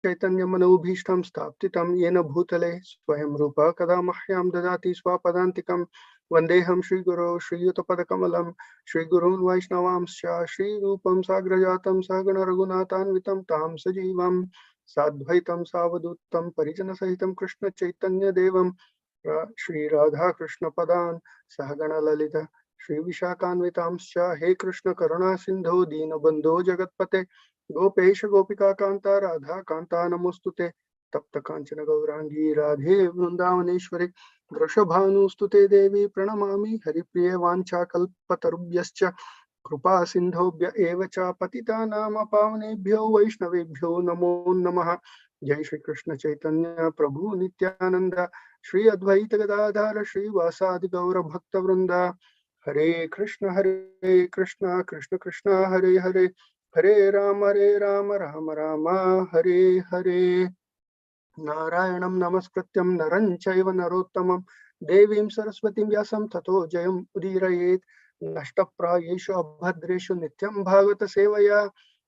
चैतन्यमनोभीष्टं स्थापितं येन भूतले स्वयं रूपः कदा मह्यं ददाति स्वपदान्तिकं वन्देऽहं श्रीगुरो श्रीयुतपदकमलं श्रीगुरून् वैष्णवांश्च श्रीरूपं साग्रजातं सहगण रघुनाथान्वितं तां सजीवं साद्वैतं सावधूतं परिजनसहितं कृष्ण चैतन्यदेवं श्री राधा कृष्ण पदान् सहगण ललिता श्री विशाखान्वितांश्च हे कृष्ण करुणा सिंधु दीनबंधो जगत्पते गोपेश गोपिका कांता राधा कांता नमोस्तुते तप्त कांचन गौरांगी राधे वृंदावनेश्वरी वृषभानुस्तुते देवी प्रणमामि हरिप्रिये वाञ्छाकल्पतरुभ्यश्च कृपा सिंधुभ्य एव च पतितानां पावनेभ्यो वैष्णवेभ्यो नमो नमः। जय श्री कृष्ण चैतन्य प्रभु नित्यानंद श्री अद्वैत गदाधर श्रीवासादि गौर भक्त वृंदा हरे कृष्ण कृष्ण कृष्ण हरे हरे हरे राम राम राम हरे हरे। नारायणं नमस्कृत्यं नरं चैव नरोत्तमं देवीं सरस्वतीं व्यासं ततो जयम् उदीरयेत्। नष्टप्रायेषु अभद्रेषु नित्यं भागवत सेवया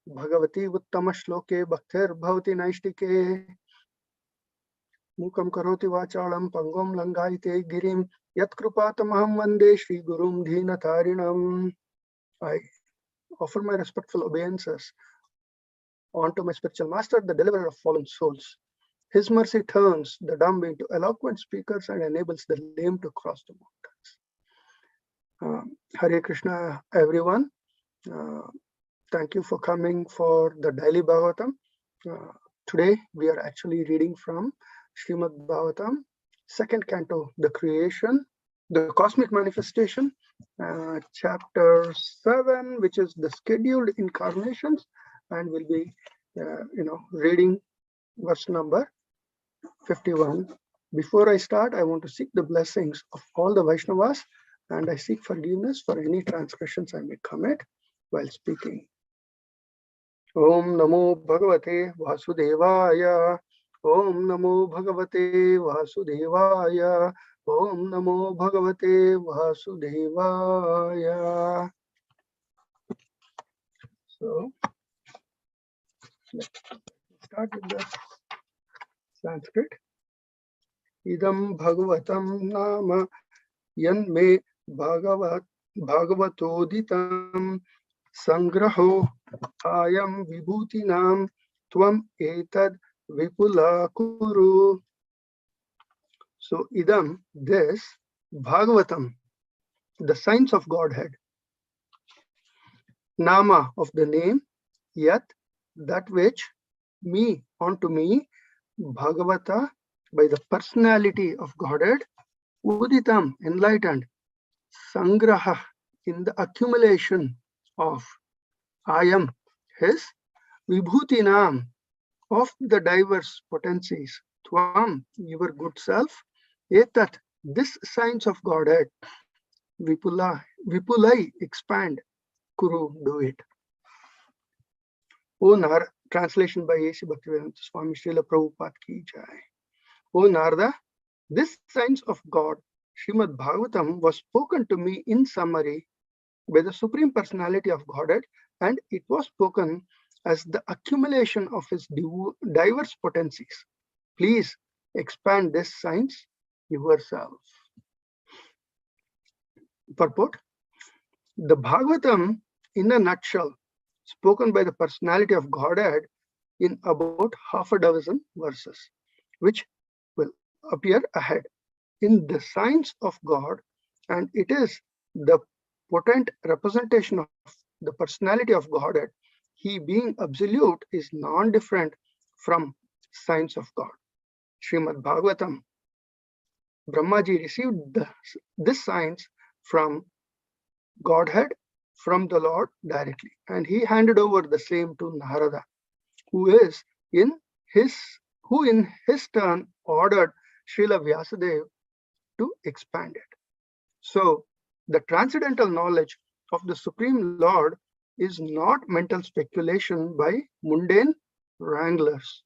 भगवती उत्तम श्लोके भक्तिर्भवति नैष्टिके। मूकं करोति वाचालं पंगुं लंघयते गिरिं यत्कृपातमहं वन्दे श्रीगुरुं दीनतारिणम्। I offer my respectful obeisances unto my spiritual master, the deliverer of fallen souls. His mercy turns the dumb into eloquent speakers and enables the lame to cross the mountains. Hare Krishna, everyone. Thank you for coming for the daily Bhagavatam. Today we are actually reading from Srimad Bhagavatam, second canto, the creation, the cosmic manifestation, chapter 7, which is the scheduled incarnations, and we'll be reading verse number 51. Before I start, I want to seek the blessings of all the Vaishnavas, and I seek forgiveness for any transgressions I may commit while speaking. Om Namo Bhagavate Vasudevaya. Om Namo Bhagavate Vasudevaya. Om Namo Bhagavate Vasudevaya. So, let's start with the Sanskrit. Idam Bhagavatam Nama Yanme Bhagavatoditam Sangraho Ayam Vibhutinam Tvam Etad Vipula Kuru. So, Idam, this, Bhagavatam, the signs of Godhead, Nama, of the name, Yat, that which, me, unto me, Bhagavata, by the personality of Godhead, Uditam, enlightened, Sangraha, in the accumulation of Ayam, his, Vibhutinam, of the diverse potencies, Tvam, your good self, Etat, this signs of Godhead, Vipulai, expand, Kuru, do it. O Nar, translation by A.C. Bhaktivedanta Swami Srila Prabhupada ki jai. O Narada, this signs of God, Srimad Bhagavatam, was spoken to me in summary by the Supreme Personality of Godhead, and it was spoken as the accumulation of his diverse potencies. Please expand this science yourself. Purport: the Bhagavatam, in a nutshell, spoken by the personality of Godhead in about half a dozen verses, which will appear ahead in the signs of God, and it is the potent representation of the personality of Godhead. He, being absolute, is non-different from signs of God. Srimad Bhagavatam, Brahmaji received this signs from Godhead, from the Lord directly, and he handed over the same to Narada, who in his turn ordered Srila Vyasadeva to expand it. So the transcendental knowledge of the Supreme Lord is not mental speculation by mundane wranglers,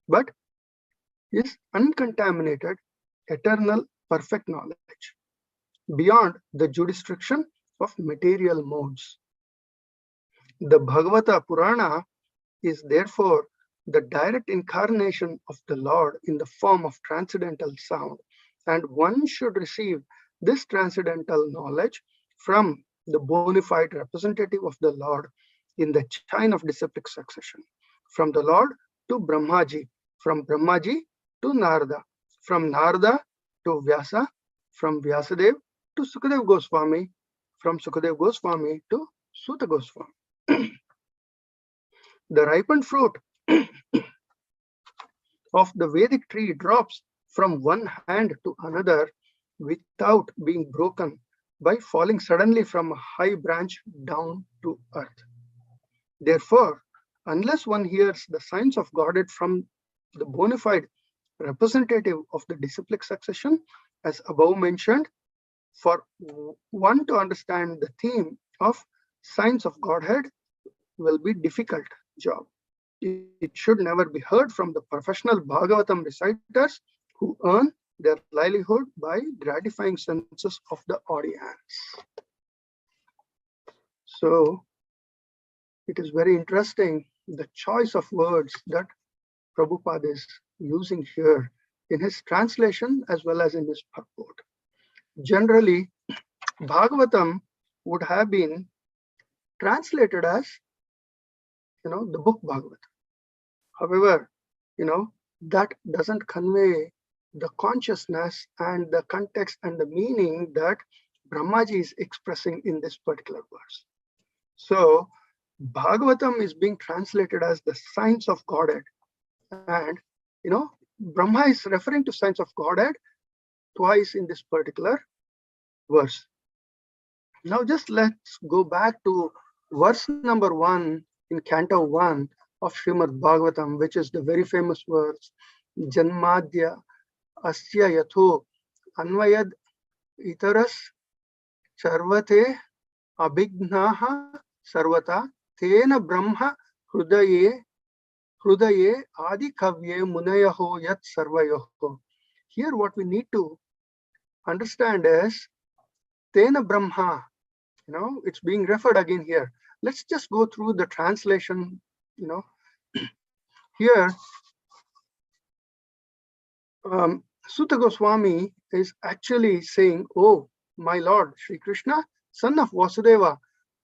but is uncontaminated, eternal, perfect knowledge, beyond the jurisdiction of material modes. The Bhagavata Purana is therefore the direct incarnation of the Lord in the form of transcendental sound, and one should receive this transcendental knowledge from the bona fide representative of the Lord in the chain of disciplic succession, from the Lord to Brahmaji, from Brahmaji to Narada, from Narada to Vyasa, from Vyasadev to Sukadev Goswami, from Sukadev Goswami to Suta Goswami. The ripened fruit of the Vedic tree drops from one hand to another without being broken by falling suddenly from a high branch down to earth. Therefore, unless one hears the signs of Godhead from the bona fide representative of the disciplic succession, as above mentioned, for one to understand the theme of signs of Godhead will be difficult job. It should never be heard from the professional Bhagavatam reciters who earn their livelihood by gratifying senses of the audience. So it is very interesting, the choice of words that Prabhupada is using here in his translation as well as in his purport. Generally, Bhagavatam would have been translated as, the book Bhagavatam. However, that doesn't convey the consciousness and the context and the meaning that Brahmaji is expressing in this particular verse. So Bhagavatam is being translated as the signs of Godhead, and Brahma is referring to signs of Godhead twice in this particular verse. Now just let's go back to verse number 1 in Canto 1 of Srimad Bhagavatam, which is the very famous verse, Janmadya Asya Yatho Anvayad Itaras Charvate Abhignaha Sarvata Tena Brahma Hrudaye Adi Kavye Munayaho Yat Sarvayoho. Here what we need to understand is Tena Brahma, it's being referred again here. Let's just go through the translation, Here, Suta Goswami is actually saying, "Oh, my Lord, Sri Krishna, son of Vasudeva,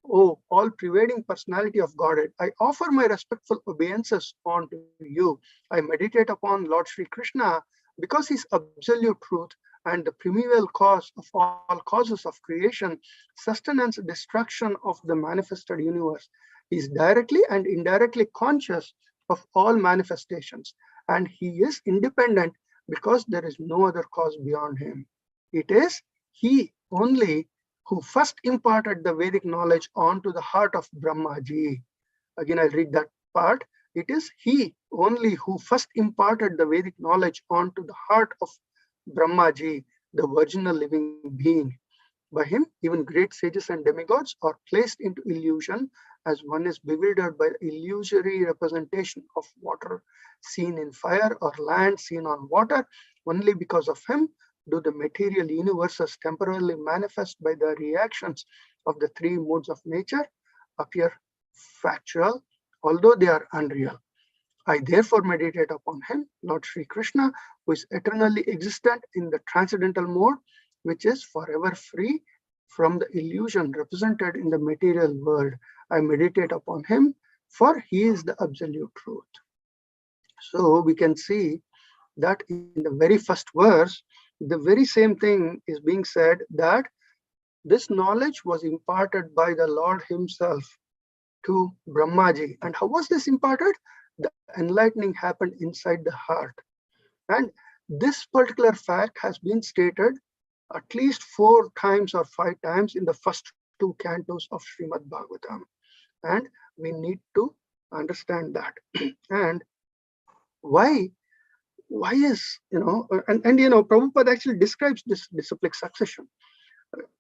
oh, all-pervading personality of Godhead, I offer my respectful obeisances unto you. I meditate upon Lord Sri Krishna because he's absolute truth and the primeval cause of all causes of creation, sustenance, destruction of the manifested universe. He is directly and indirectly conscious of all manifestations, and he is independent because there is no other cause beyond him. It is he only who first imparted the Vedic knowledge onto the heart of Brahmaji." Again, I'll read that part. It is he only who first imparted the Vedic knowledge onto the heart of Brahmaji, the virginal living being. By him, even great sages and demigods are placed into illusion, as one is bewildered by illusory representation of water seen in fire or land seen on water. Only because of him do the material universes temporarily manifest by the reactions of the three modes of nature appear factual, although they are unreal. I therefore meditate upon him, Lord Sri Krishna, who is eternally existent in the transcendental mode, which is forever free from the illusion represented in the material world. I meditate upon him, for he is the absolute truth. So we can see that in the very first verse, the very same thing is being said, that this knowledge was imparted by the Lord himself to Brahmaji. And how was this imparted? The enlightening happened inside the heart. And this particular fact has been stated at least 4 times or 5 times in the first 2 cantos of Srimad Bhagavatam. And we need to understand that. And why is, Prabhupada actually describes this disciplic succession.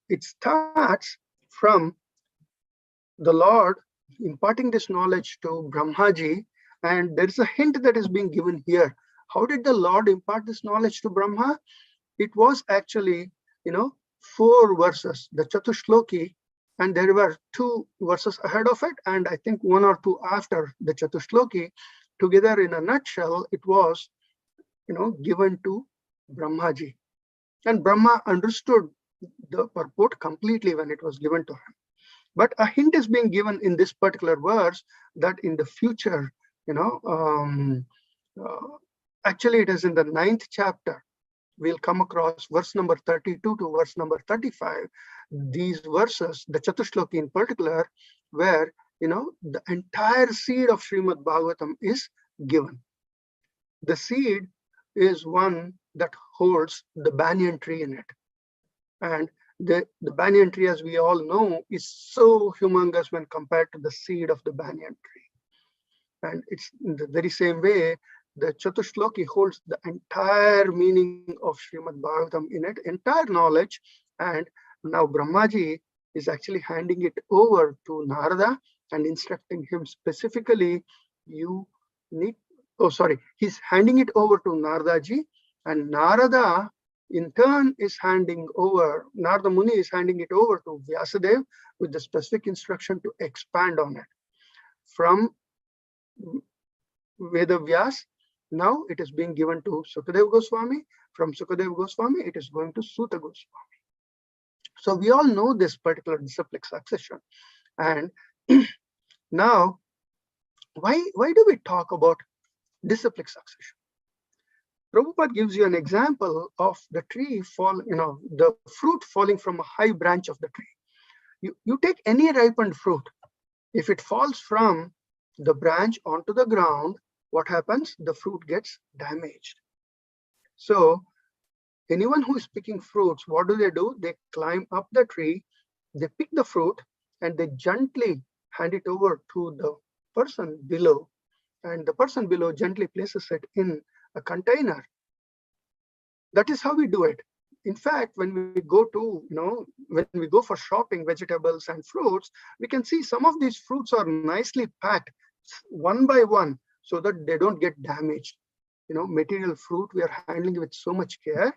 It starts from the Lord imparting this knowledge to Brahmaji, and there is a hint that is being given here. How did the Lord impart this knowledge to Brahma? It was actually, 4 verses, the Chatushloki, and there were 2 verses ahead of it, and I think 1 or 2 after the Chatushloki. together in a nutshell, it was, given to Brahmaji. And Brahma understood the purport completely when it was given to him. But a hint is being given in this particular verse that in the future, actually it is in the 9th chapter, we'll come across verse number 32 to verse number 35. These verses, the Chatushloki in particular, where, the entire seed of Srimad Bhagavatam is given. The seed is one that holds the banyan tree in it. And the banyan tree, as we all know, is so humongous when compared to the seed of the banyan tree. And it's in the very same way, the Chatushloki holds the entire meaning of Srimad Bhagavatam in it, entire knowledge. And now Brahmaji is actually handing it over to Narada and instructing him specifically, he's handing it over to Naradaji, and Narada in turn is Narada Muni is handing it over to Vyasadeva with the specific instruction to expand on it. From Veda Vyas, now it is being given to Sukadeva Goswami. From Sukadeva Goswami, it is going to Suta Goswami. So we all know this particular disciplic succession. And now, why do we talk about disciplic succession? Prabhupada gives you an example of the tree the fruit falling from a high branch of the tree. You take any ripened fruit. If it falls from the branch onto the ground, what happens? The fruit gets damaged. So anyone who is picking fruits, what do? They climb up the tree, they pick the fruit, and they gently hand it over to the person below. And the person below gently places it in a container. That is how we do it. In fact, when we go for shopping vegetables and fruits, we can see some of these fruits are nicely packed one by one so that they don't get damaged. Material fruit, we are handling with so much care.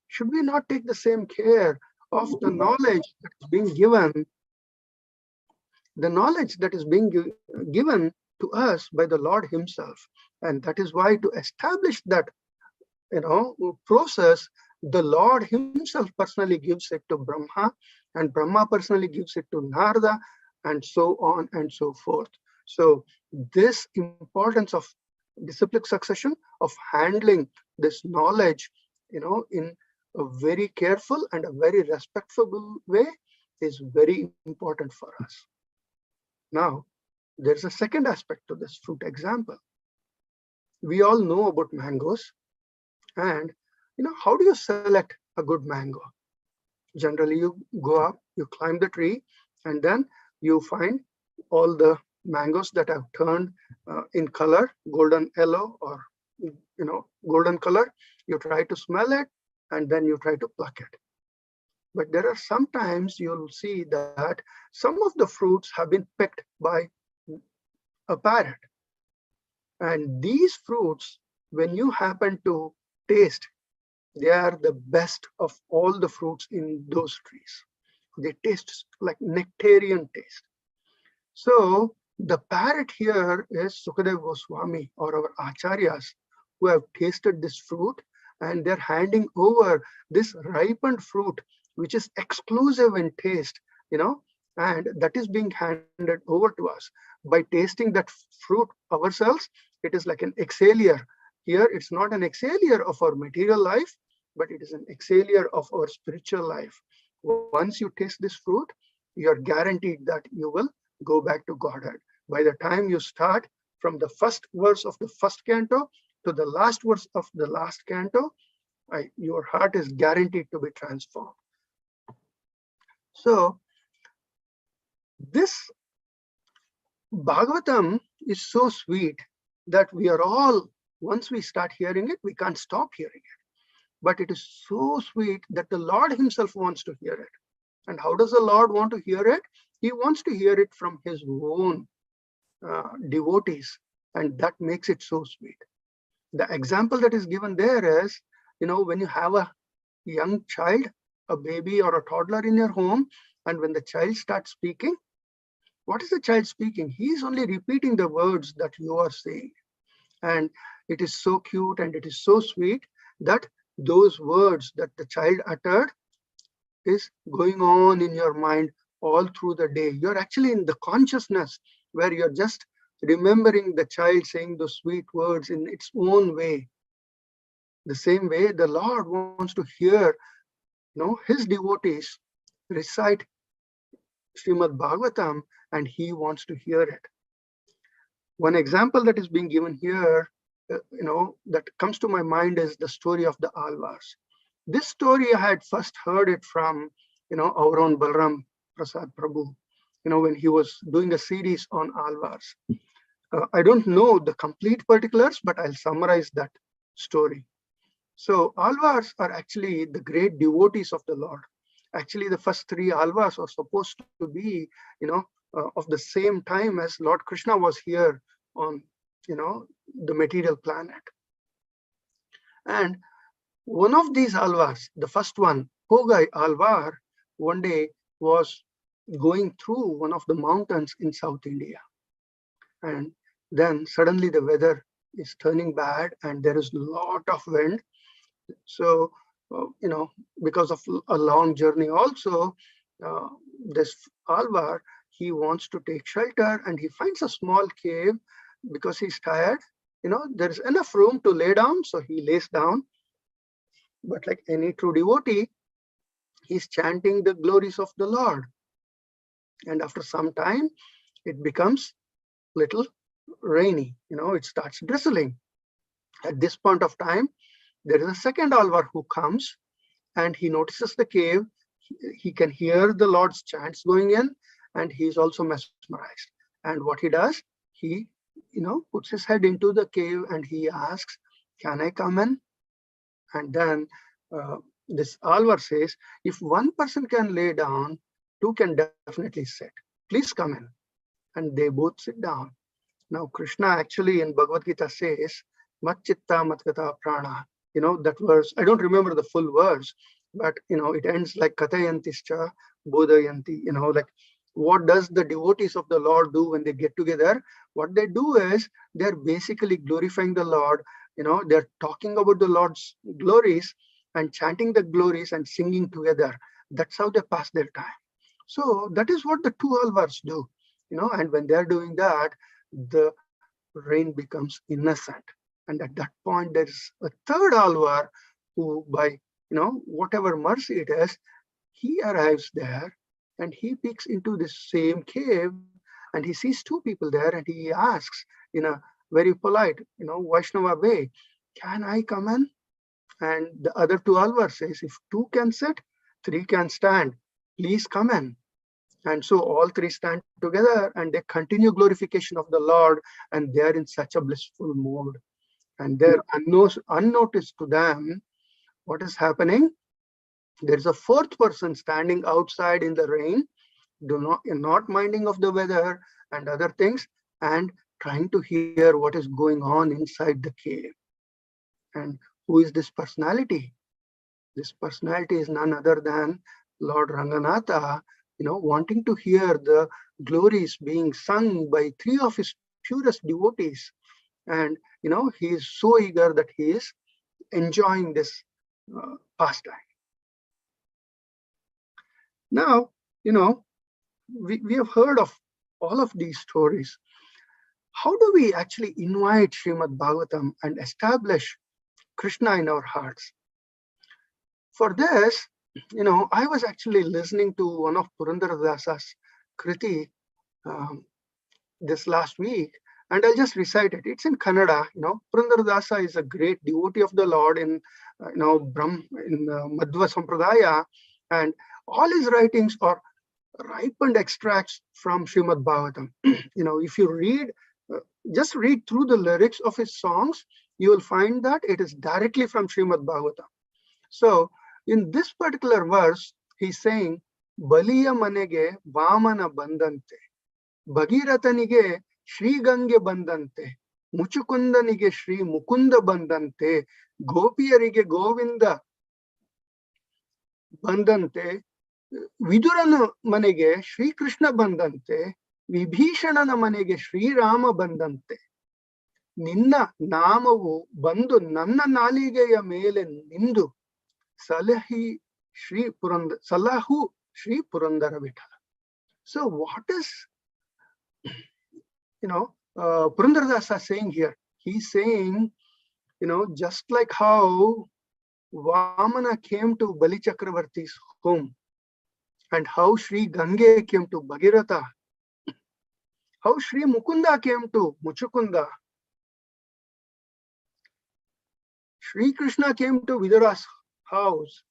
Should we not take the same care of the knowledge that is being given? The knowledge that is being given to us by the Lord himself. And that is why, to establish that process, the Lord himself personally gives it to Brahma, and Brahma personally gives it to Narada, and so on and so forth. So this importance of disciplic succession, of handling this knowledge, in a very careful and a very respectful way, is very important for us. Now, there's a second aspect to this fruit example. We all know about mangoes, and how do you select a good mango? Generally, you go up, you climb the tree, and then you find all the mangoes that have turned in color, golden yellow or golden color. You try to smell it, and then you try to pluck it. But there are sometimes you'll see that some of the fruits have been picked by a parrot. And these fruits, when you happen to taste, they are the best of all the fruits in those trees. They taste like nectarian taste. So the parrot here is Sukadeva Goswami, or our acharyas, who have tasted this fruit, and they're handing over this ripened fruit, which is exclusive in taste, and that is being handed over to us. By tasting that fruit ourselves, it is like an exhalier. Here, it's not an exhalier of our material life, but it is an exhalier of our spiritual life. Once you taste this fruit, you are guaranteed that you will go back to Godhead. By the time you start from the first verse of the first canto to the last verse of the last canto, your heart is guaranteed to be transformed. So this Bhagavatam is so sweet that we are all, once we start hearing it, we can't stop hearing it. But it is so sweet that the Lord himself wants to hear it. And how does the Lord want to hear it? He wants to hear it from his own devotees, and that makes it so sweet. The example that is given there is, when you have a young child, a baby or a toddler in your home, and when the child starts speaking, what is the child speaking? He is only repeating the words that you are saying. And it is so cute and it is so sweet that those words that the child uttered is going on in your mind all through the day. You're actually in the consciousness where you're just remembering the child saying those sweet words in its own way. The same way the Lord wants to hear, his devotees recite Srimad Bhagavatam, and he wants to hear it. One example that is being given here, that comes to my mind is the story of the Alvars. This story I had first heard it from, our own Balram Prasad Prabhu, when he was doing a series on Alvars. I don't know the complete particulars, but I'll summarize that story. So Alvars are actually the great devotees of the Lord. Actually, the first three Alvars are supposed to be, of the same time as Lord Krishna was here on, the material planet. And one of these Alvars, the first one, Pogai Alvar, one day was going through one of the mountains in South India. And then suddenly the weather is turning bad and there is a lot of wind. So, because of a long journey also, this Alvar, he wants to take shelter and he finds a small cave because he's tired. There is enough room to lay down, so he lays down. But like any true devotee, he's chanting the glories of the Lord. And after some time, it becomes little rainy. It starts drizzling. At this point of time, there is a second Alvar who comes and he notices the cave. He can hear the Lord's chants going in and he's also mesmerized. And what he does, he, puts his head into the cave and he asks, "Can I come in?" And then this Alvar says, "If one person can lay down, two can definitely sit. Please come in." And they both sit down. Now, Krishna actually in Bhagavad Gita says, "Mat chitta mat gata prana." That verse, I don't remember the full verse, but it ends like katayantischa bodhayanti. Like what does the devotees of the Lord do when they get together? What they do is they're basically glorifying the Lord. They're talking about the Lord's glories and chanting the glories and singing together. That's how they pass their time. So that is what the two Alvars do. And when they're doing that, the rain becomes innocent. And at that point, there is a third Alvar who, by whatever mercy it is, he arrives there and he peeks into this same cave and he sees two people there and he asks in a very polite, Vaishnava way, "Can I come in?" And the other two Alvars says, "If two can sit, three can stand. Please come in." And so all three stand together and they continue glorification of the Lord and they're in such a blissful mode. And they're unnoticed to them what is happening. There's a fourth person standing outside in the rain, not minding of the weather and other things, and trying to hear what is going on inside the cave. And who is this personality? This personality is none other than Lord Ranganatha, wanting to hear the glories being sung by three of his purest devotees. And, he is so eager that he is enjoying this pastime. Now, we have heard of all of these stories. How do we actually invite Srimad Bhagavatam and establish Krishna in our hearts? For this, I was actually listening to one of Purandarasa's Kriti this last week, and I'll just recite it. It's in Kannada. Purandaradasa is a great devotee of the Lord in, Madhva Sampradaya, and all his writings are ripened extracts from Srimad Bhagavatam. If you read, just read through the lyrics of his songs, you will find that it is directly from Srimad Bhagavatam. So in this particular verse, he's saying, "Baliya manege vamana bandante, Bhagiratanige Shri Gange bandante, Muchukundanige Shri Mukunda bandante, Gopiyarige Govinda bandante, Vidurana manege Shri Krishna bandante, Vibhishanana manege Shri Rama bandante." ನಿನ್ನ ನಾಮವು ಬಂದು ನನ್ನ ನಾಲಿಗೆಯ ಮೇಲೆ ನಿಂದು ಸಲಹು Shri Purandara Vittala. So what is, Purandaradasa saying here? He's saying, just like how Vamana came to Bali Chakravarti's home, and how Sri Gange came to Bhagirath, how Sri Mukunda came to Muchukunda, Sri Krishna came to Vidura's house,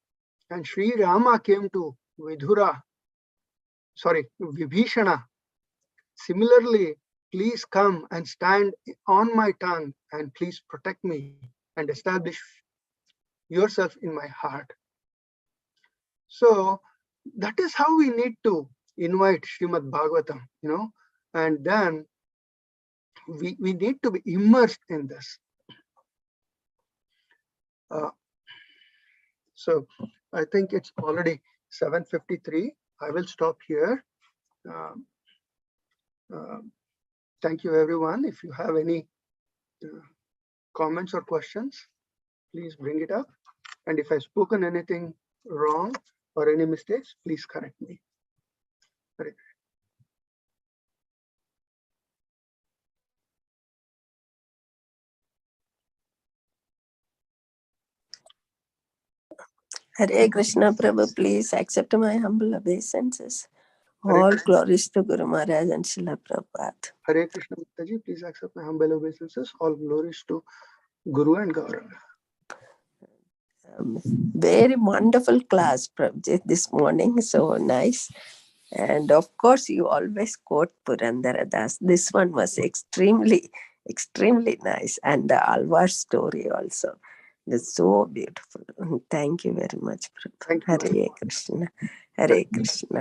and Sri Rama came to Vibhishana. Similarly, please come and stand on my tongue and please protect me and establish yourself in my heart. So that is how we need to invite Srimad Bhagavatam, and then we need to be immersed in this. So I think it's already 7:53. I will stop here. Thank you, everyone. If you have any comments or questions, please bring it up. And if I've spoken anything wrong or any mistakes, please correct me. Hare Krishna, Prabhu, please accept my humble obeisances. All glories to Guru Maharaj and Srila Prabhupada. Hare Krishna, Mataji, please accept my humble obeisances. All glories to Guru and Gaurav. Very wonderful class, Prabhuji, this morning. So nice. And of course, you always quote Purandaradas. This one was extremely nice. And the Alvar story also. It's so beautiful. Thank you very much, Prabhu. Thank you. Hare Krishna. Hare Krishna.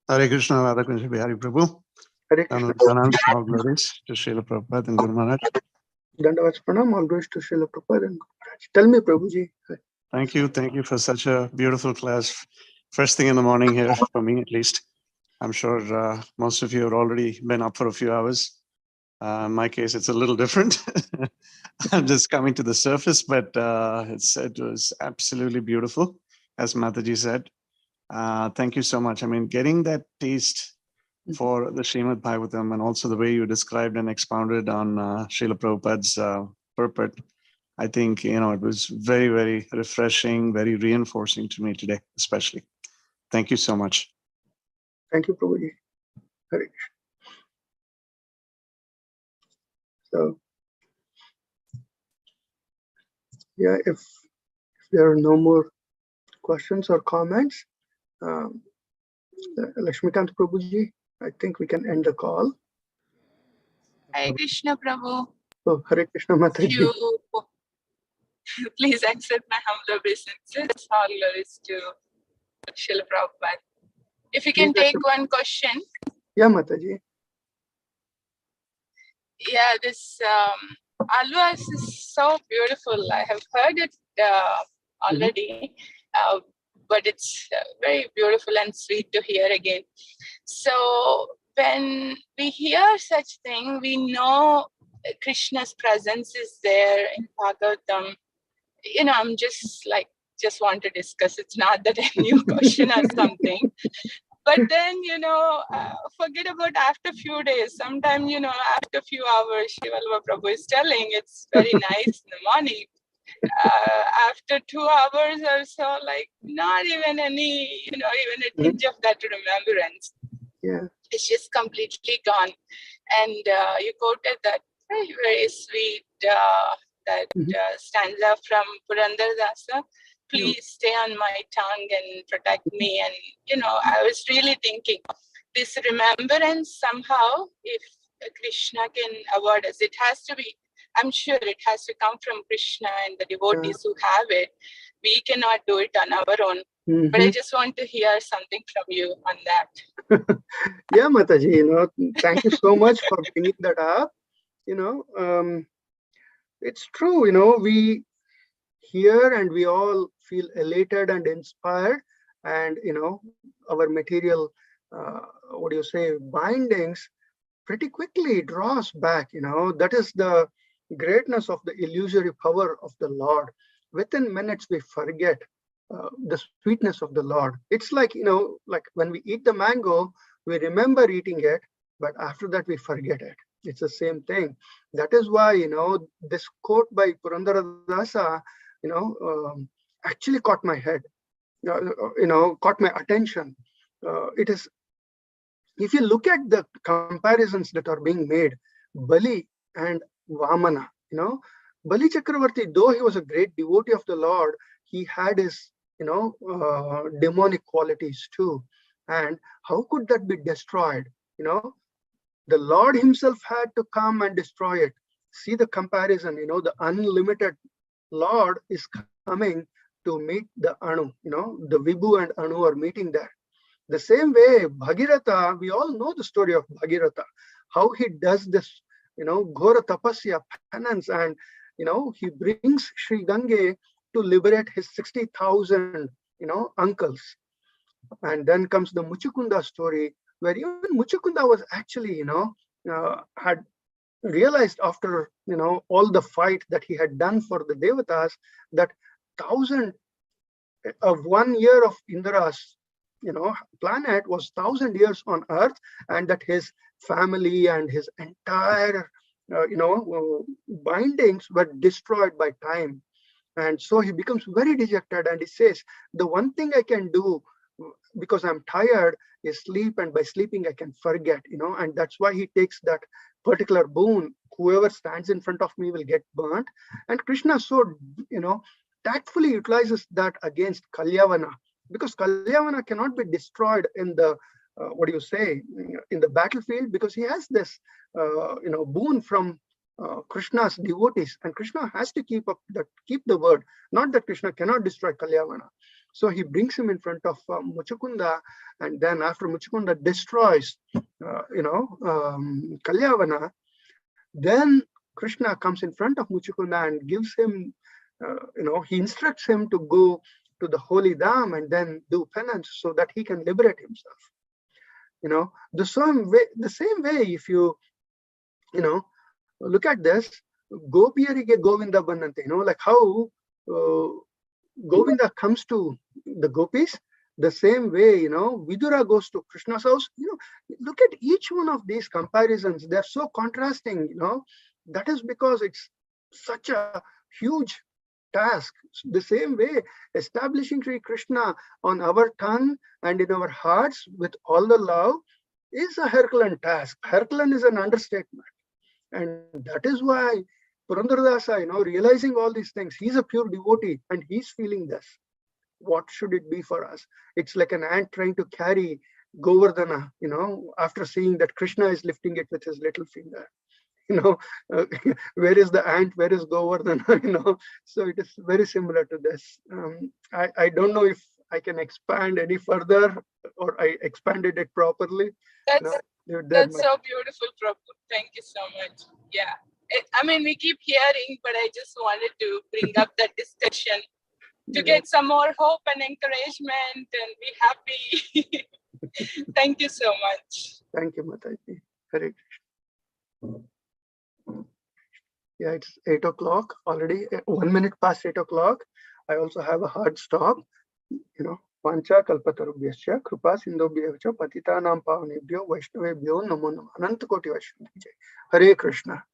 Hare Krishna, RadhaKunjabihari Prabhu. Hare Krishna. All glories to Srila Prabhupada and Guru Maharaj. Dandavat Pranam, all glories to Srila Prabhupada and Guru Maharaj. Tell me, Prabhuji. Thank you for such a beautiful class. First thing in the morning here, for me at least. I'm sure most of you have already been up for a few hours. In my case, it's a little different. I'm just coming to the surface, but it was absolutely beautiful, as Mataji said. Thank you so much. I mean, getting that taste for the Srimad Bhagavatam and also the way you described and expounded on Srila Prabhupada's purport, I think, it was very, very refreshing, very reinforcing to me today, especially. Thank you so much. Thank you, Prabhuji. Hare Krishna. So, yeah, if there are no more questions or comments, Lakshmikant Prabhuji, I think we can end the call. Hare Krishna, Prabhu. Oh, Hare Krishna, Mataji. Please accept my humble obeisances. All glories to Srila Prabhupada. If you can take one question. Yeah, Mataji. Yeah, this Alvas is so beautiful. I have heard it already, but it's very beautiful and sweet to hear again. So when we hear such thing, we know Krishna's presence is there in Bhagavatam. I'm just want to discuss. It's not that a new question or something. But then, forget about after few days. Sometime, after few hours, Shivalva Prabhu is telling it's very nice in the morning. After 2 hours or so, not even any, even a tinge of that remembrance. Yeah. It's just completely gone. And you quoted that very, very sweet stanza from Purandaradasa. Please stay on my tongue and protect me. And, I was really thinking this remembrance somehow, if Krishna can award us, it has to be, I'm sure it has to come from Krishna and the devotees who have it. We cannot do it on our own. But I just want to hear something from you on that. Yeah, Mataji, thank you so much for bringing that up. It's true, we hear and we all feel elated and inspired, and our material what do you say, bindings, pretty quickly draws back. That is the greatness of the illusory power of the Lord. Within minutes, we forget the sweetness of the Lord. It's like, like when we eat the mango, we remember eating it, but after that we forget it. It's the same thing. That is why, this quote by Purandaradasa, actually caught my head, caught my attention. It is, if you look at the comparisons that are being made, Bali and Vamana, Bali Chakravarti, though he was a great devotee of the Lord, he had his, demonic qualities too. And how could that be destroyed? The Lord himself had to come and destroy it. See the comparison, the unlimited Lord is coming to meet the Anu, the Vibhu and Anu are meeting there. The same way, Bhagirath, we all know the story of Bhagirath, how he does this, Ghora Tapasya, penance, and, he brings Sri Gange to liberate his 60,000, uncles. And then comes the Muchukunda story, where even Muchukunda was actually, had realized after, all the fight that he had done for the Devatas, that 1,000 of 1 year of Indra's, planet was 1,000 years on earth, and that his family and his entire, bindings were destroyed by time. And so he becomes very dejected, and he says, the one thing I can do, because I'm tired, is sleep, and by sleeping I can forget, and that's why he takes that particular boon. Whoever stands in front of me will get burnt. And Krishna so, tactfully utilizes that against Kalyavana, because Kalyavana cannot be destroyed in the, in the battlefield, because he has this, boon from Krishna's devotees, and Krishna has to keep the word. Not that Krishna cannot destroy Kalyavana. So he brings him in front of Muchukunda, and then after Muchukunda destroys, Kalyavana, then Krishna comes in front of Muchukunda and gives him, he instructs him to go to the holy dham and then do penance so that he can liberate himself. The same way, if you, look at this, Gopiyarige Govinda Bannante, like how Govinda comes to the gopis, the same way, Vidura goes to Krishna's house. Look at each one of these comparisons. They're so contrasting, that is because it's such a huge task. The same way, establishing Sri Krishna on our tongue and in our hearts with all the love is a Herculean task. Herculean is an understatement. And that is why Purandaradasa, realizing all these things, he's a pure devotee and he's feeling this. What should it be for us? It's like an ant trying to carry Govardhana, after seeing that Krishna is lifting it with his little finger. Where is the ant? Where is Govardhana? So it is very similar to this. I don't know if I can expand any further, or I expanded it properly. That's so beautiful, Prabhu. Thank you so much. Yeah. We keep hearing, but I just wanted to bring up that discussion to get some more hope and encouragement and be happy. Thank you so much. Thank you, Mataji. Hare Krishna. Yeah, it's 8 o'clock already, 1 minute past 8 o'clock. I also have a hard stop. Pancha kalpatarubhyasya kripa sindhubhyavcha patitanam pavanebhyo vaishnavebhyo namo namo ananta koti vaishnavijay. Hare Krishna.